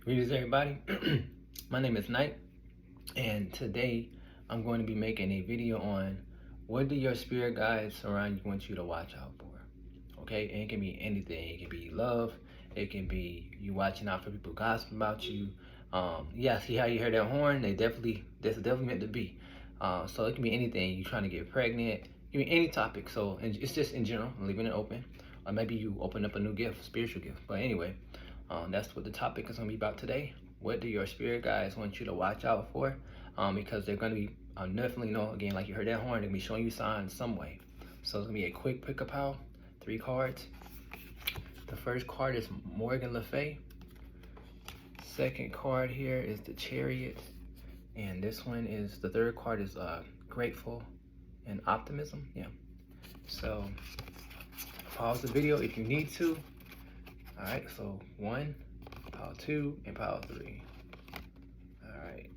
Greetings, everybody. My name is Knight, and today I'm going to be making a video on what do your spirit guides around you want you to watch out for. Okay, and it can be anything. It can be love. It can be you watching out for people gossip about you. Yeah, see how you heard that horn? That's definitely meant to be. So it can be anything. You trying to get pregnant. It can be any topic. So it's just in general, I'm leaving it open. Or maybe you open up a new gift, spiritual gift. But anyway. That's what the topic is going to be about today. What do your spirit guides want you to watch out for? Because they're going to be, definitely know, again, like you heard that horn, they're going to be showing you signs some way. So it's going to be a quick pick-up pile, 3 cards. The first card is Morgan Le Fay. Second card here is the Chariot. And this one is, the third card is Grateful and Optimism. Yeah. So pause the video if you need to. All right, so 1, pile 2, and pile 3. All right,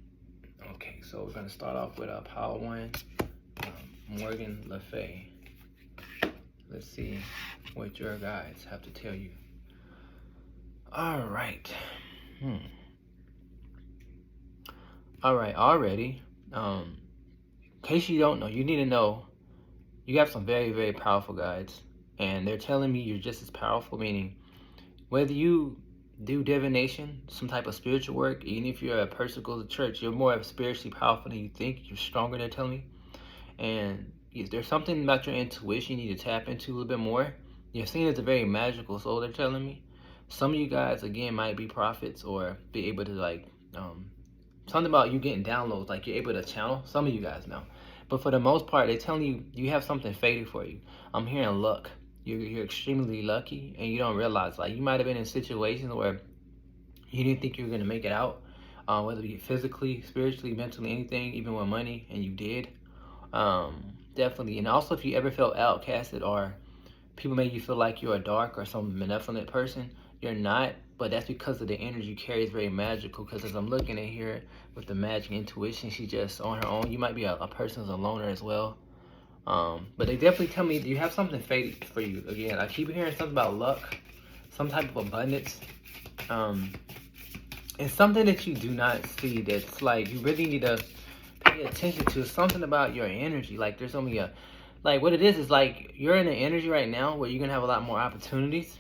okay, so we're gonna start off with pile 1, Morgan Le Fay. Let's see what your guides have to tell you. All right. All right, already, in case you don't know, you need to know you have some very, very powerful guides, and they're telling me you're just as powerful, meaning whether you do divination, some type of spiritual work, even if you're a person who goes to church, you're more spiritually powerful than you think. You're stronger, they're telling me. And there's something about your intuition you need to tap into a little bit more. You're seen as a very magical soul, they're telling me. Some of you guys, again, might be prophets or be able to, like, something about you getting downloads, like you're able to channel. Some of you guys know. But for the most part, they're telling you you have something fated for you. I'm hearing luck. You're extremely lucky, and you don't realize, like, you might have been in situations where you didn't think you were going to make it out, whether it be physically, spiritually, mentally, anything, even with money, and you did. Definitely. And also, if you ever felt outcasted or people made you feel like you're a dark or some benevolent person, you're not, but that's because of the energy you carry is very magical. Because as I'm looking at here with the magic intuition, she's just on her own. You might be a person who's a loner as well. But they definitely tell me you have something fated for you. Again, I keep hearing something about luck, some type of abundance. It's something that you do not see that's like you really need to pay attention to. Something about your energy. Like there's only like what it is like you're in an energy right now where you're going to have a lot more opportunities.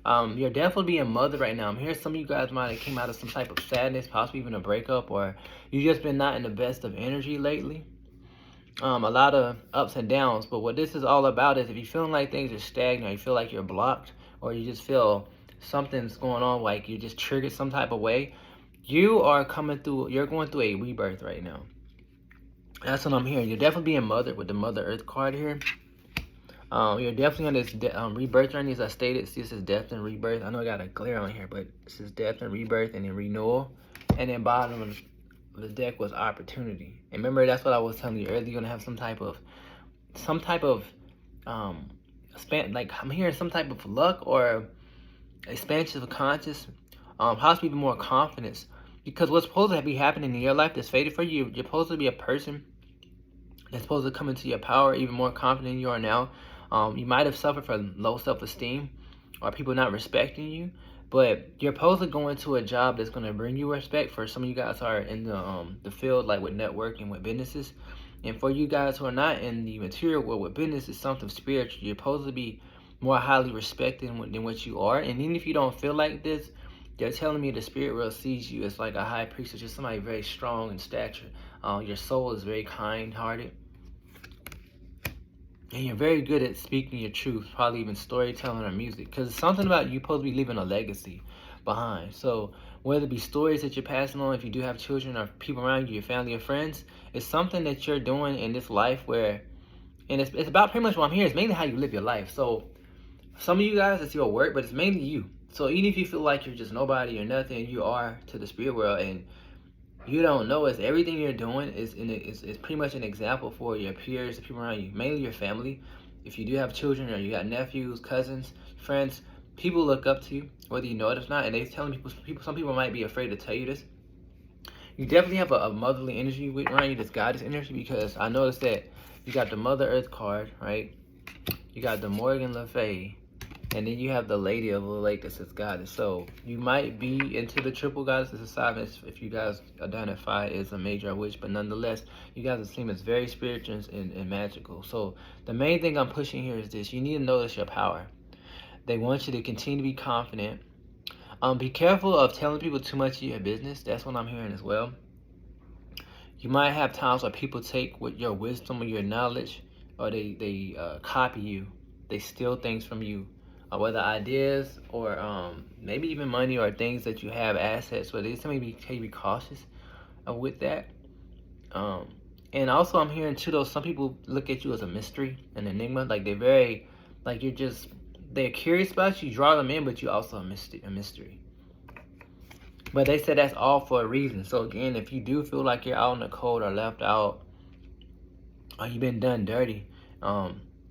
You're definitely being mothered right now. I'm hearing some of you guys might have came out of some type of sadness, possibly even a breakup, or you just been not in the best of energy lately. A lot of ups and downs, but what this is all about is if you're feeling like things are stagnant, or you feel like you're blocked, or you just feel something's going on, like you just triggered some type of way, you're going through a rebirth right now. That's what I'm hearing. You're definitely being mothered with the Mother Earth card here. You're definitely on this rebirth journey, as I stated. See, this is death and rebirth. I know I got a glare on here, but this is death and rebirth, and then renewal, and then bottom of the deck was opportunity. And remember, that's what I was telling you earlier. You're gonna have some type of like I'm hearing some type of luck or expansion of conscious, possibly even more confidence. Because what's supposed to be happening in your life that's fated for you, you're supposed to be a person that's supposed to come into your power even more confident than you are now. You might have suffered from low self-esteem or people not respecting you. But you're supposed to go into a job that's going to bring you respect. For some of you guys are in the field, like with networking, with businesses. And for you guys who are not in the material world with business, it's something spiritual. You're supposed to be more highly respected than what you are. And even if you don't feel like this, they're telling me the spirit world sees you as like a high priest, or just somebody very strong in stature. Your soul is very kind-hearted. And you're very good at speaking your truth, probably even storytelling or music. Because it's something about you supposed to be leaving a legacy behind. So whether it be stories that you're passing on, if you do have children or people around you, your family or friends, it's something that you're doing in this life where, and it's about pretty much what I'm hearing, it's mainly how you live your life. So some of you guys, it's your work, but it's mainly you. So even if you feel like you're just nobody or nothing, you are to the spirit world, and you don't know is everything you're doing is pretty much an example for your peers, the people around you, mainly your family. If you do have children or you got nephews, cousins, friends, people look up to you, whether you know it or not, and they're telling people. Some people might be afraid to tell you this. You definitely have a motherly energy around you, this goddess energy, because I noticed that you got the Mother Earth card, right? You got the Morgan Le Fay, And then you have the Lady of the Lake that says goddess. So you might be into the triple goddesses assignments if you guys identify as a major witch, but nonetheless, you guys seem as very spiritual and magical. So the main thing I'm pushing here is this: you need to notice your power. They want you to continue to be confident. Be careful of telling people too much of your business. That's what I'm hearing as well. You might have times where people take with your wisdom or your knowledge, or they copy you. They steal things from you, whether ideas or maybe even money or things that you have, assets. But they tell me be cautious with that. And also I'm hearing too, though, some people look at you as a mystery, an enigma. Like they're very, like they're curious about you. You draw them in, but you're also a mystery. But they said that's all for a reason. So again, if you do feel like you're out in the cold or left out, or you've been done dirty,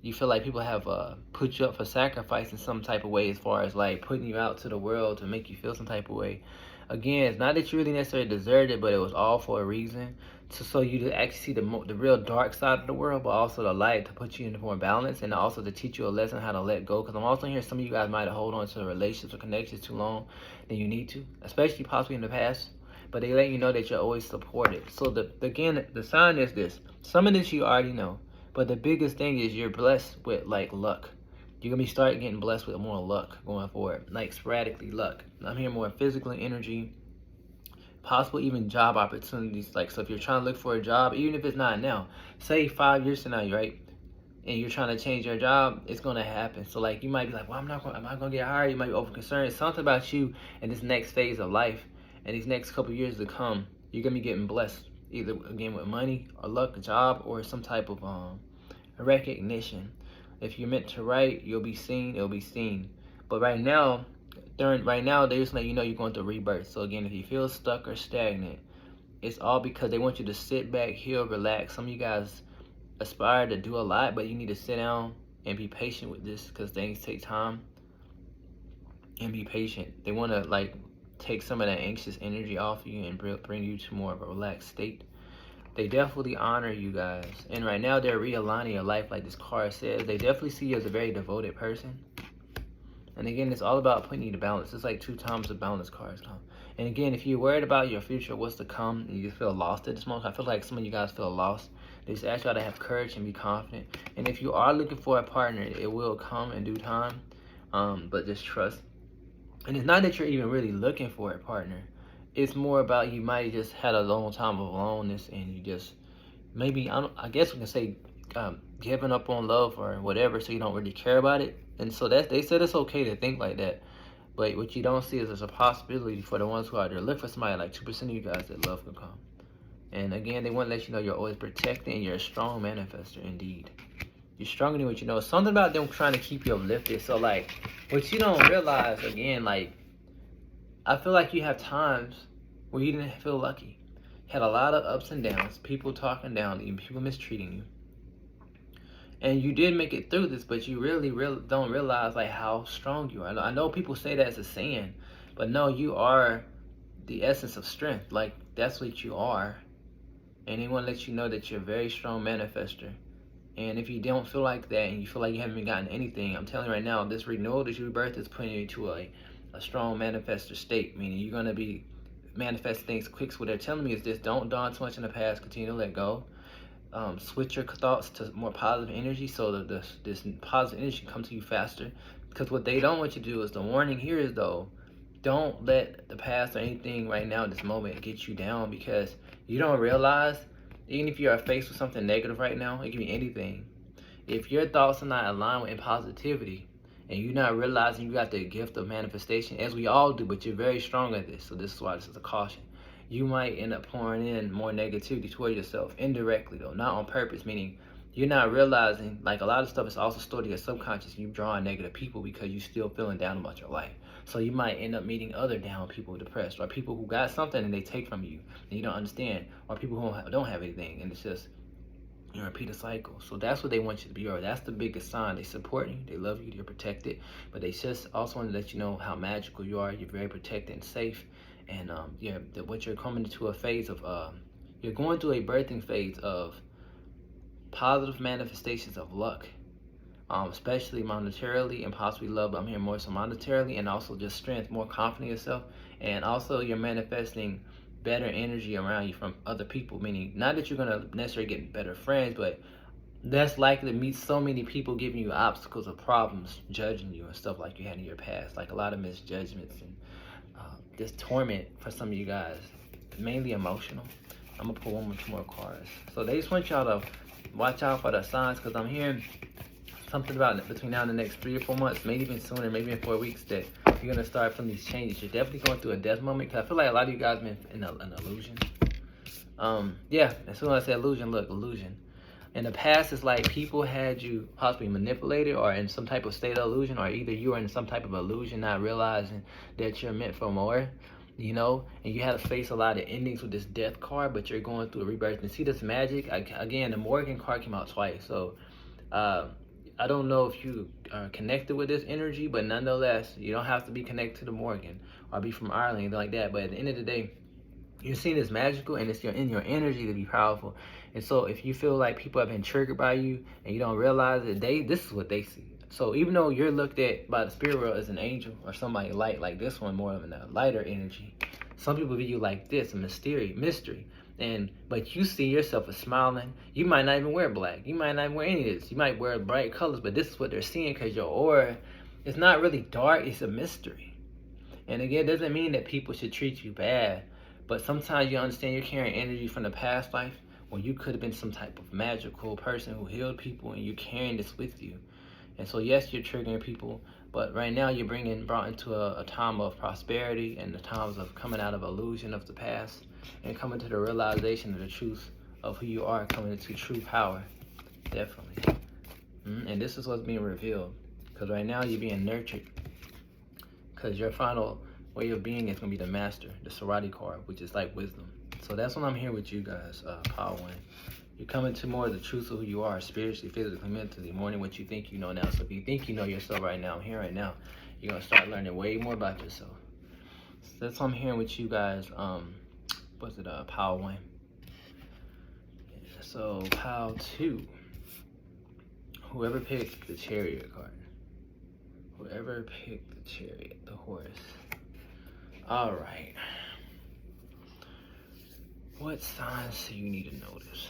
you feel like people have put you up for sacrifice in some type of way, as far as like putting you out to the world to make you feel some type of way. Again, it's not that you really necessarily deserved it, but it was all for a reason. So you to actually see the real dark side of the world, but also the light to put you into more balance, and also to teach you a lesson how to let go. Because I'm also hearing some of you guys might have hold on to relationships or connections too long than you need to, especially possibly in the past. But they let you know that you're always supported. So again, the sign is this. Some of this you already know, but the biggest thing is you're blessed with like luck. You're gonna be starting getting blessed with more luck going forward, like sporadically luck. I'm hearing more physical energy, possible even job opportunities. Like, so if you're trying to look for a job, even if it's not now, say 5 years from now, right, and you're trying to change your job, it's gonna happen. So like you might be like, well, am I gonna get hired? You might be over concerned. It's something about you in this next phase of life and these next couple years to come. You're gonna be getting blessed, either again with money or luck, a job, or some type of recognition. If you're meant to write, you'll be seen, it'll be seen. But right now, they're just letting you know you're going through rebirth. So again, if you feel stuck or stagnant, it's all because they want you to sit back, heal, relax. Some of you guys aspire to do a lot, but you need to sit down and be patient with this, because things take time. And be patient. They want to like take some of that anxious energy off you and bring you to more of a relaxed state. They definitely honor you guys, and right now they're realigning your life, like this card says. They definitely see you as a very devoted person. And again, it's all about putting you to balance. It's like 2 times the balance cards come. And again, if you're worried about your future, what's to come, and you feel lost at this moment, I feel like some of you guys feel lost. They just ask y'all to have courage and be confident. And if you are looking for a partner, it will come in due time. But just trust. And it's not that you're even really looking for a partner. It's more about you might just had a long time of aloneness, and you just maybe I guess we can say giving up on love or whatever, so you don't really care about it. And so that they said it's okay to think like that, but what you don't see is there's a possibility for the ones who are there look for somebody, like 2% of you guys, that love can come. And again, they want to let you know you're always protected and you're a strong manifester indeed. You're stronger than what you know. It's something about them trying to keep you uplifted. So like what you don't realize, again, like I feel like you have times where you didn't feel lucky. You had a lot of ups and downs, people talking down to you, people mistreating you. And you did make it through this, but you really don't realize like how strong you are. I know people say that as a saying, but no, you are the essence of strength. Like that's what you are. And they want to let you know that you're a very strong manifester. And if you don't feel like that and you feel like you haven't gotten anything, I'm telling you right now, this renewal, this rebirth is putting you to a strong manifester state, meaning you're going to be manifest things quick. So what they're telling me is this: don't dwell too much in the past, continue to let go. Switch your thoughts to more positive energy, so that this positive energy can come to you faster. Because what they don't want you to do is, the warning here is though, don't let the past or anything right now in this moment get you down, because you don't realize, even if you are faced with something negative right now, it can be anything. If your thoughts are not aligned with positivity, and you're not realizing you got the gift of manifestation, as we all do, but you're very strong at this, so this is why this is a caution. You might end up pouring in more negativity toward yourself, indirectly though, not on purpose, meaning you're not realizing, like a lot of stuff is also stored in your subconscious. You drawing negative people because you're still feeling down about your life. So you might end up meeting other down people, depressed, or people who got something and they take from you and you don't understand, or people who don't have anything, and it's just, you repeat a cycle. So that's what they want you to be, or that's the biggest sign. They support you, they love you, you're protected, but they just also want to let you know how magical you are. You're very protected and safe. And what you're coming into a phase of, you're going through a birthing phase of positive manifestations of luck, especially monetarily and possibly love. But I'm hearing more so monetarily, and also just strength, more confident in yourself, and also you're manifesting better energy around you from other people. Meaning, not that you're gonna necessarily get better friends, but less likely to meet so many people giving you obstacles or problems, judging you and stuff like you had in your past, like a lot of misjudgments and this torment for some of you guys, mainly emotional. I'm gonna pull one or two more cards. So they just want y'all to watch out for the signs, because I'm hearing something about between now and the next 3 or 4 months, maybe even sooner, maybe in 4 weeks, that you're gonna start from these changes. You're definitely going through a death moment, because I feel like a lot of you guys been in an illusion. Yeah, as soon as I say illusion, look, illusion. In the past, it's like people had you possibly manipulated or in some type of state of illusion, or either you were in some type of illusion, not realizing that you're meant for more, you know, and you had to face a lot of endings with this death card, but you're going through a rebirth. And see this magic, again, the Morgan card came out twice. So I don't know if you are connected with this energy, but nonetheless, you don't have to be connected to the Morgan or be from Ireland, anything like that. But at the end of the day, you're seeing this magical, and it's in your energy to be powerful. And so if you feel like people have been triggered by you and you don't realize it, this is what they see. So even though you're looked at by the spirit world as an angel or somebody light, like this one, more of a lighter energy, some people view you like this, a mystery. But you see yourself as smiling. You might not even wear black. You might not even wear any of this. You might wear bright colors, but this is what they're seeing, because your aura is not really dark. It's a mystery. And again, it doesn't mean that people should treat you bad, but sometimes you understand you're carrying energy from the past life, where you could have been some type of magical person who healed people, and you're carrying this with you. And so yes, you're triggering people, but right now you're brought into a time of prosperity, and the times of coming out of illusion of the past and coming to the realization of the truth of who you are, coming into true power. Definitely. And this is what's being revealed, because right now you're being nurtured, because your final way of being is going to be the master, the Sarati card, which is like wisdom. So that's what I'm here with you guys, Power One. You're coming to more of the truth of who you are, spiritually, physically, mentally, more than what you think you know now. So if you think you know yourself right now, here right now, you're going to start learning way more about yourself. So that's what I'm hearing with you guys. Power One. So Power Two. Whoever picked the Chariot card. Whoever picked the Chariot, the horse. All right. What signs do you need to notice?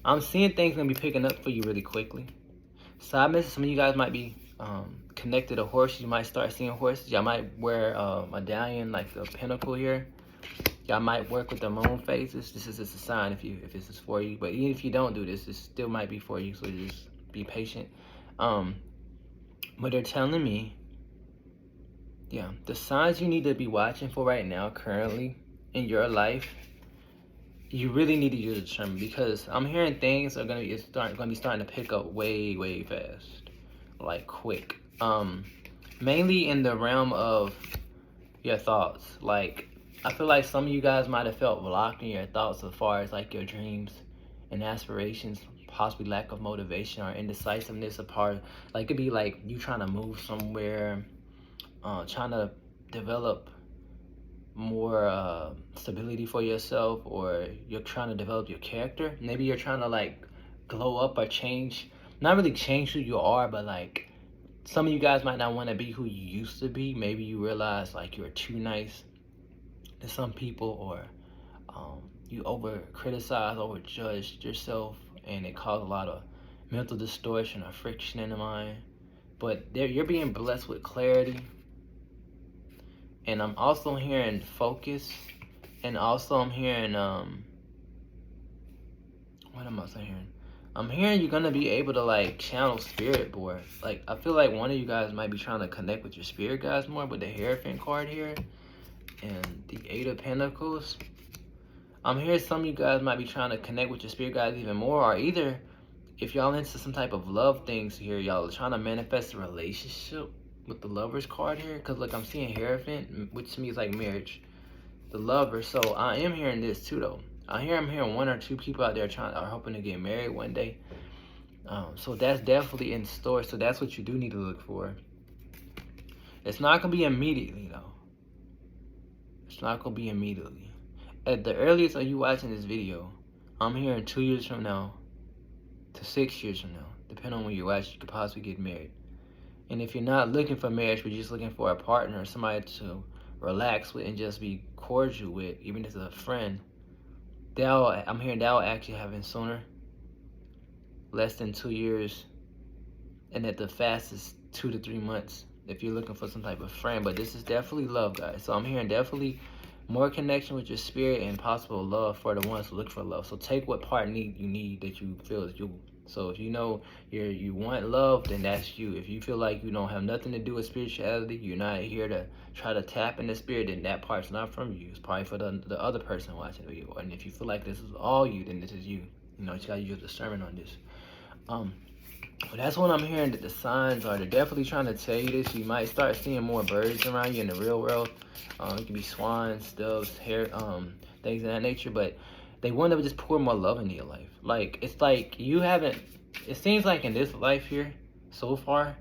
I'm seeing things gonna be picking up for you really quickly. Side message, some of you guys might be connected to horses. You might start seeing horses. Y'all might wear a medallion like the pinnacle here. Y'all might work with the moon phases. This is just a sign if this is for you. But even if you don't do this, it still might be for you. So just be patient. But they're telling me, yeah, the signs you need to be watching for right now, currently in your life, you really need to use a determine, because I'm hearing things are gonna be starting to pick up way fast, like quick. Mainly in the realm of your thoughts. Like, I feel like some of you guys might have felt blocked in your thoughts as far as like your dreams and aspirations, possibly lack of motivation or indecisiveness apart. Like, it could be like you trying to move somewhere, trying to develop more stability for yourself, or you're trying to develop your character. Maybe you're trying to like glow up or change, not really change who you are, but like some of you guys might not want to be who you used to be. Maybe you realize like you're too nice to some people, or you over criticize, over judged yourself, and it caused a lot of mental distortion or friction in the mind. But you're being blessed with clarity. And I'm also hearing focus, and also I'm hearing what am I hearing? I'm hearing you're gonna be able to like channel spirit board. Like, I feel like one of you guys might be trying to connect with your spirit guides more with the Hierophant card here and the 8 of Pentacles. I'm hearing some of you guys might be trying to connect with your spirit guides even more, or either if y'all into some type of love things here, y'all are trying to manifest a relationship with the Lovers card here, because look, I'm seeing Hierophant, which to me is like marriage, the Lover. So I am hearing this too though. I'm hearing 1 or 2 people out there are hoping to get married one day. So that's definitely in store. So that's what you do need to look for. It's not gonna be immediately though. It's not gonna be immediately. At the earliest of you watching this video, I'm hearing 2 years from now to 6 years from now. depending on when you watch, you could possibly get married. And if you're not looking for marriage, but you're just looking for a partner or somebody to relax with and just be cordial with, even as a friend, I'm hearing that will actually happen sooner, less than 2 years, and at the fastest 2 to 3 months if you're looking for some type of friend. But this is definitely love, guys. So I'm hearing definitely more connection with your spirit and possible love for the ones who look for love. So take what part you need that you feel is you. So if you know you want love, then that's you. If you feel like you don't have nothing to do with spirituality, you're not here to try to tap in the spirit, then that part's not from you. It's probably for the other person watching the video. And if you feel like this is all you, then this is you. You know, you gotta use discernment on this. But that's what I'm hearing, that the signs are. They're definitely trying to tell you this. You might start seeing more birds around you in the real world. It can be swans, doves, hare, things of that nature. But they want to just pour more love into your life. Like, it's like you haven't, it seems like in this life here, so far,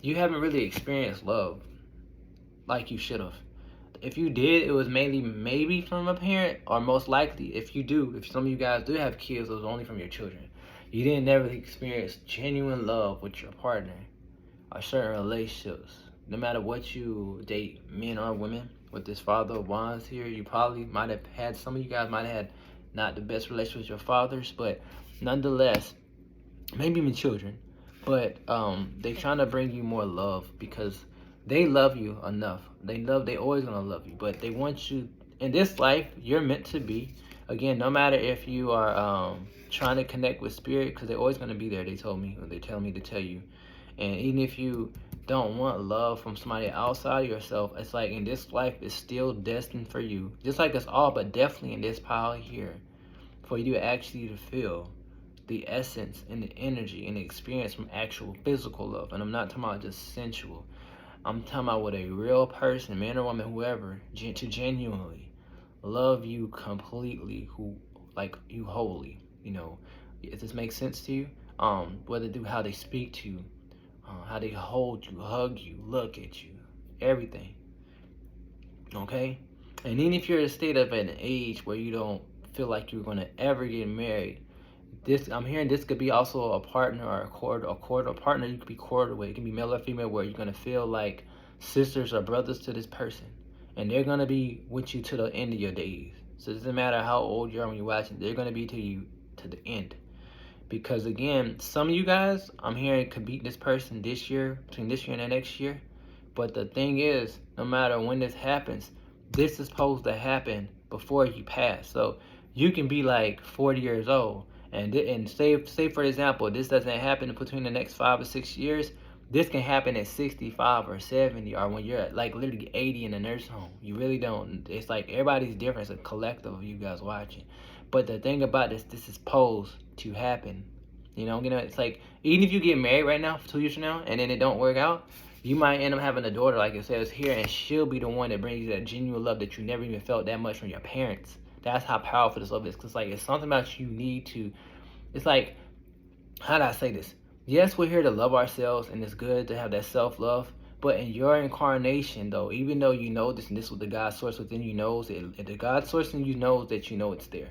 you haven't really experienced love like you should have. If you did, it was mainly maybe from a parent, or most likely, if some of you guys do have kids, it was only from your children. You didn't never experience genuine love with your partner or certain relationships. No matter what you date, men or women, with this father of wands here, you probably might have had, some of you guys might have had not the best relationship with your fathers, but nonetheless, maybe even children, but they trying to bring you more love because they love you enough. They always gonna love you, but they want you in this life. You're meant to be. Again, no matter if you are trying to connect with spirit, because they're always gonna be there. They told me, or they tell me to tell you. And even if you don't want love from somebody outside of yourself, it's like in this life, it's still destined for you, just like us all, but definitely in this pile here, for you actually to feel the essence and the energy and the experience from actual physical love. And I'm not talking about just sensual. I'm talking about with a real person, man or woman, whoever, to genuinely love you completely, who like you wholly. You know, if this makes sense to you, whether through how they speak to you, how they hold you, hug you, look at you, everything. Okay? And even if you're in a state of an age where you don't feel like you're gonna ever get married, I'm hearing this could be also a partner or a partner you could be courted with. It can be male or female, where you're gonna feel like sisters or brothers to this person, and they're gonna be with you to the end of your days. So it doesn't matter how old you are when you're watching, they're gonna be to you to the end. Because again, some of you guys, I'm hearing, could beat this person this year, between this year and the next year. But the thing is, no matter when this happens, this is supposed to happen before you pass. So you can be like 40 years old, and say for example, this doesn't happen between the next 5 or 6 years. This can happen at 65 or 70, or when you're at like literally 80 in a nursing home. You really don't. It's like everybody's different. It's a collective of you guys watching. But the thing about this is supposed to happen. You know, it's like, even if you get married right now, 2 years from now, and then it don't work out, you might end up having a daughter, like it says here, and she'll be the one that brings you that genuine love that you never even felt that much from your parents. That's how powerful this love is. Because like, it's something about you need to, it's like, how do I say this? Yes, we're here to love ourselves, and it's good to have that self-love. But in your incarnation, though, even though you know this, and this is what the God source within you knows, the God source in you knows that you know it's there.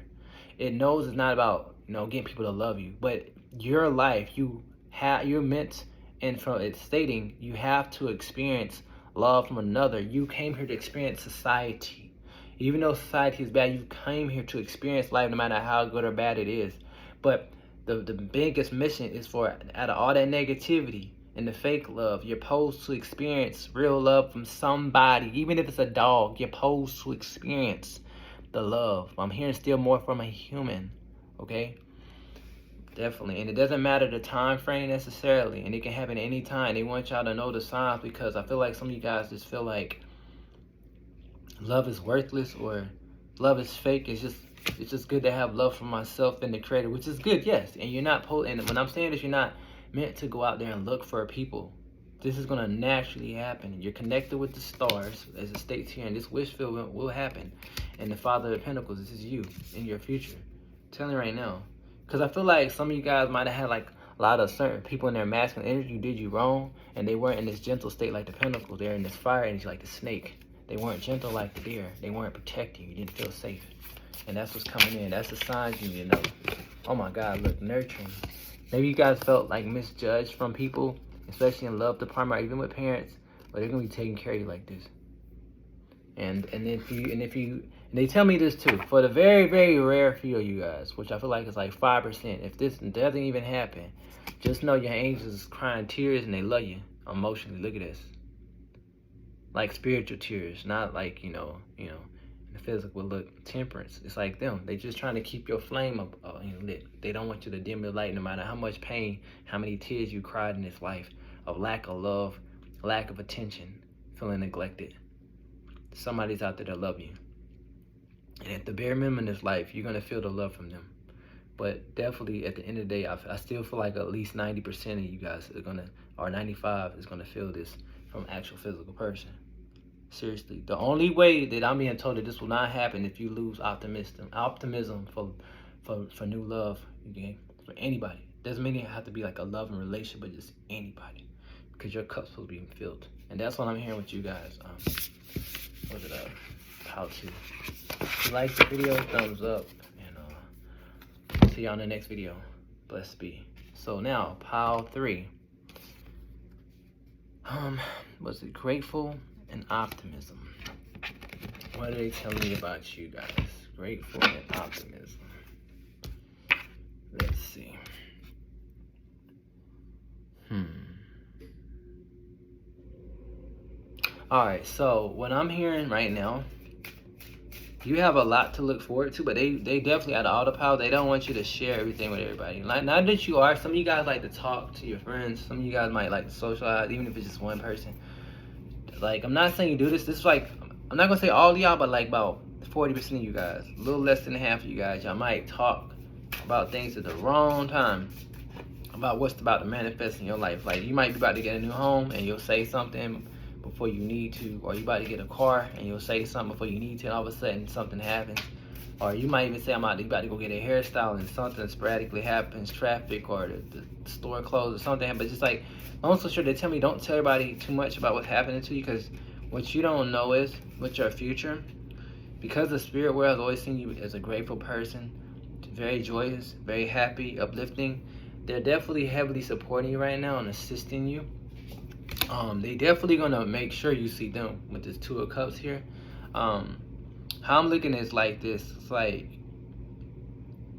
It knows it's not about, getting people to love you, but your life, you're meant, and from it's stating, you have to experience love from another. You came here to experience society. Even though society is bad, you came here to experience life, no matter how good or bad it is. But the biggest mission is for, out of all that negativity and the fake love, you're supposed to experience real love from somebody. Even if it's a dog, you're supposed to experience the love. I'm hearing still more from a human, okay? Definitely. And it doesn't matter the time frame necessarily, and it can happen any time. They want y'all to know the signs, because I feel like some of you guys just feel like love is worthless or love is fake. It's just good to have love for myself and the Creator, which is good, yes. And you're not and when I'm saying this, you're not meant to go out there and look for people. This is gonna naturally happen. You're connected with the stars, as it states here, and this wish fulfillment will happen. And the Father of Pentacles, this is you in your future. I'm telling you right now. Because I feel like some of you guys might have had like a lot of certain people in their masculine energy who did you wrong, and they weren't in this gentle state like the Pentacles. They're in this fire energy like the snake. They weren't gentle like the deer. They weren't protecting you. You didn't feel safe. And that's what's coming in. That's the signs you need to know. Oh my God, look, nurturing. Maybe you guys felt like misjudged from people, especially in love department or even with parents, but they're gonna be taking care of you like this. And they tell me this too, for the very, very rare few of you guys, which I feel like is like 5%, if this doesn't even happen, just know your angels is crying tears and they love you emotionally. Look at this. Like spiritual tears, not like, in the physical. Look, temperance. It's like them. They just trying to keep your flame up, lit. They don't want you to dim the light no matter how much pain, how many tears you cried in this life of lack of love, lack of attention, feeling neglected. Somebody's out there that love you. And at the bare minimum in this life, you're going to feel the love from them. But definitely at the end of the day, I still feel like at least 90% of you guys are going to, or 95 is going to feel this from an actual physical person. Seriously. The only way that I'm being told that this will not happen if you lose optimism for new love, okay? For anybody. Doesn't mean it have to be like a loving relationship, but just anybody. Because your cup's supposed to be filled. And that's what I'm hearing with you guys. How to. If you like the video, thumbs up, and see y'all in the next video. Blessed be. So now, pile 3. Was it grateful and optimism? What are they telling me about you guys? Grateful and optimism. Let's see. Alright, so what I'm hearing right now, you have a lot to look forward to, but they definitely, out of all the power, they don't want you to share everything with everybody. Like, not that you are, some of you guys like to talk to your friends, some of you guys might like to socialize, even if it's just one person. Like, I'm not saying you do this. This is like, I'm not gonna say all of y'all, but like about 40% of you guys, a little less than half of you guys, y'all might talk about things at the wrong time, about what's about to manifest in your life. Like, you might be about to get a new home and you'll say something before you need to, or you about to get a car and you'll say something before you need to, and all of a sudden something happens. Or you might even say, I'm about to go get a hairstyle and something sporadically happens, traffic or the store closed or something. But just like, long story short, they tell me don't tell everybody too much about what's happening to you, because what you don't know is what's your future. Because the spirit world has always seen you as a grateful person, very joyous, very happy, uplifting. They're definitely heavily supporting you right now and assisting you. They definitely gonna make sure you see them with this 2 of Cups here. How I'm looking is like this. It's like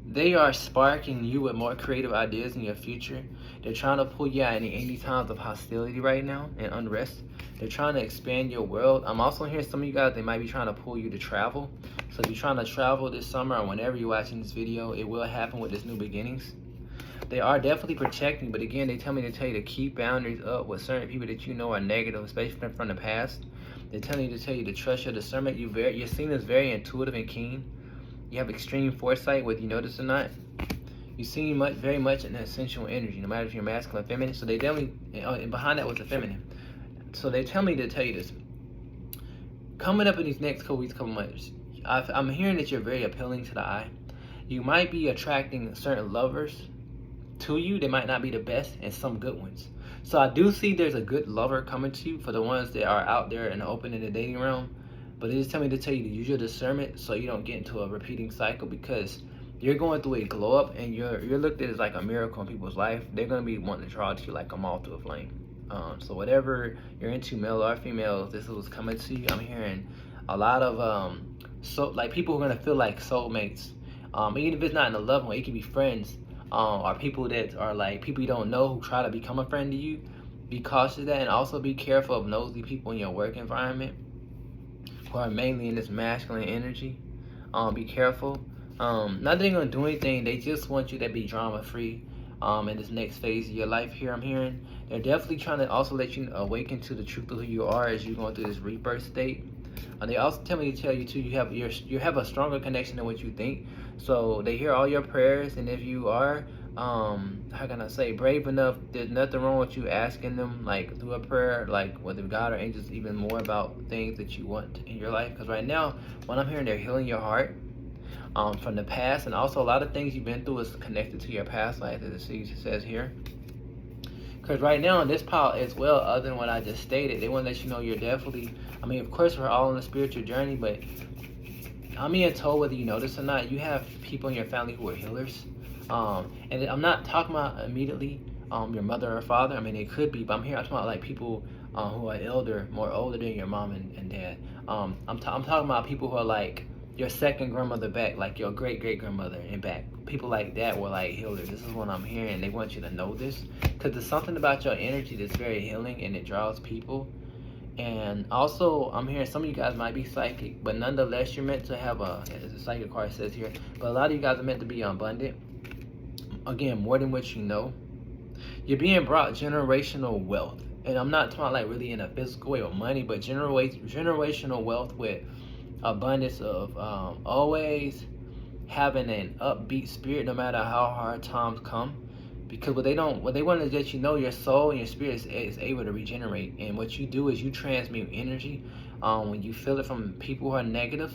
they are sparking you with more creative ideas in your future. They're trying to pull you out in any times of hostility right now and unrest. They're trying to expand your world. I'm also hearing some of you guys, they might be trying to pull you to travel. So if you're trying to travel this summer or whenever you're watching this video, it will happen with this new beginnings. They are definitely protecting, but again, they tell me to tell you to keep boundaries up with certain people that you know are negative, especially from the past. They're telling you to tell you to trust your discernment. You're seen as very intuitive and keen. You have extreme foresight, whether you notice or not. You seem very much an essential energy, no matter if you're masculine or feminine. So they definitely, and behind that was the feminine. So they tell me to tell you this. Coming up in these next couple weeks, couple months, I'm hearing that you're very appealing to the eye. You might be attracting certain lovers to you. They might not be the best, and some good ones. So I do see there's a good lover coming to you for the ones that are out there and open in the dating realm. But they just tell me to tell you to use your discernment so you don't get into a repeating cycle, because you're going through a glow up and you're looked at as like a miracle in people's life. They're going to be wanting to draw to you like a moth to a flame. So whatever you're into, male or females, this is what's coming to you. I'm hearing a lot of like people who are going to feel like soulmates. Even if it's not in a love way, it could be friends. Or people that are like people you don't know who try to become a friend to you. Be cautious of that, and also be careful of nosy people in your work environment who are mainly in this masculine energy. Be careful. Not that they're gonna do anything, they just want you to be drama free in this next phase of your life here. I'm hearing they're definitely trying to also let you awaken to the truth of who you are as you're going through this rebirth state. They also tell me to tell you too, you have a stronger connection than what you think. So they hear all your prayers, and if you are how can I say, brave enough, there's nothing wrong with you asking them like through a prayer, like whether God or angels, even more about things that you want in your life. Because right now what I'm hearing, they're healing your heart from the past, and also a lot of things you've been through is connected to your past life, as it says here. Because right now in this pile as well, other than what I just stated, they want to let you know you're definitely, I mean, of course we're all on a spiritual journey, but I'm being told, whether you notice or not, you have people in your family who are healers. And I'm not talking about immediately your mother or father. I mean, it could be, but I'm talking about like people who are more older than your mom and dad. I'm talking about people who are like your second grandmother back, like your great grandmother and back. People like that were like healers. This is what I'm hearing. They want you to know this because there's something about your energy that's very healing and it draws people. And also, I'm hearing some of you guys might be psychic, but nonetheless, you're meant to have as the psychic card says here, but a lot of you guys are meant to be abundant. Again, more than what you know. You're being brought generational wealth. And I'm not talking like really in a physical way or money, but generational wealth with abundance of always having an upbeat spirit no matter how hard times come. Because what they want to let you know, your soul and your spirit is able to regenerate. And what you do is you transmute energy. When you feel it from people who are negative,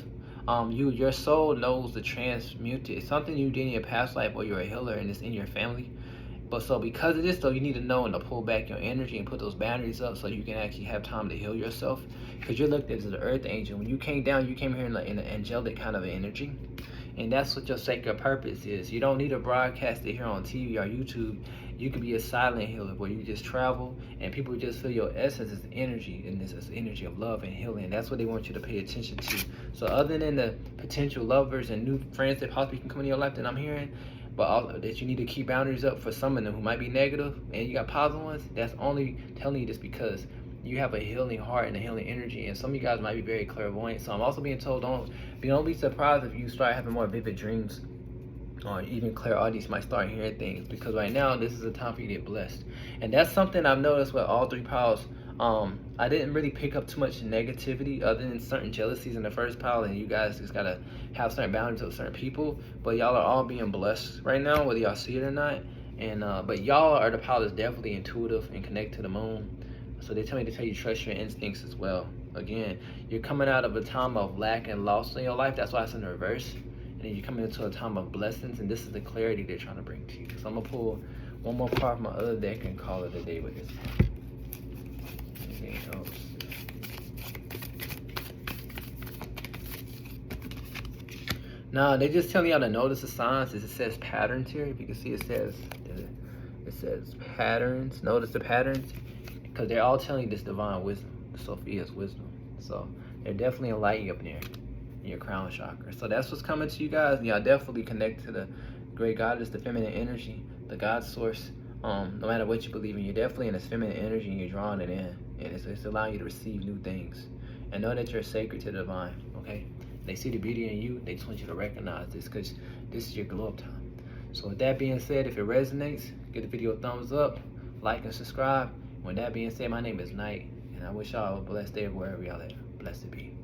your soul knows to transmute it. It's something you did in your past life, or you're a healer and it's in your family. But so because of this, though, you need to know and to pull back your energy and put those boundaries up so you can actually have time to heal yourself. Because you're looked at as an earth angel. When you came down, you came here in an angelic kind of energy. And that's what your sacred purpose is. You don't need to broadcast it here on TV or YouTube. You can be a silent healer where you just travel and people just feel your essence is energy, and this is energy of love and healing. That's what they want you to pay attention to. So other than the potential lovers and new friends that possibly can come into your life that I'm hearing, but also that you need to keep boundaries up for some of them who might be negative and you got positive ones, that's only telling you this because you have a healing heart and a healing energy, and some of you guys might be very clairvoyant. So I'm also being told don't be surprised if you start having more vivid dreams, or even clairaudience might start hearing things, because right now this is a time for you to get blessed. And that's something I've noticed with all three piles. I didn't really pick up too much negativity other than certain jealousies in the first pile, and you guys just gotta have certain boundaries with certain people. But y'all are all being blessed right now, whether y'all see it or not. And but y'all are the pile that's definitely intuitive and connect to the moon. So they tell me to tell you trust your instincts as well. Again, you're coming out of a time of lack and loss in your life. That's why it's in the reverse. And then you're coming into a time of blessings, and this is the clarity they're trying to bring to you. So I'm gonna pull one more part from my other deck and call it a day with this. Anything else? Now they just telling y'all to notice the signs. It says patterns here. If you can see, it says patterns. Notice the patterns. Because they're all telling you this divine wisdom, Sophia's wisdom. So they're definitely enlightening up there in your crown chakra. So that's what's coming to you guys. Y'all definitely connect to the great goddess, the feminine energy, the God source. No matter what you believe in, you're definitely in this feminine energy and you're drawing it in. And it's allowing you to receive new things. And know that you're sacred to the divine, okay? They see the beauty in you. They just want you to recognize this because this is your glow up time. So with that being said, if it resonates, give the video a thumbs up, like and subscribe. With that being said, my name is Knight, and I wish y'all a blessed day wherever y'all at. Blessed be.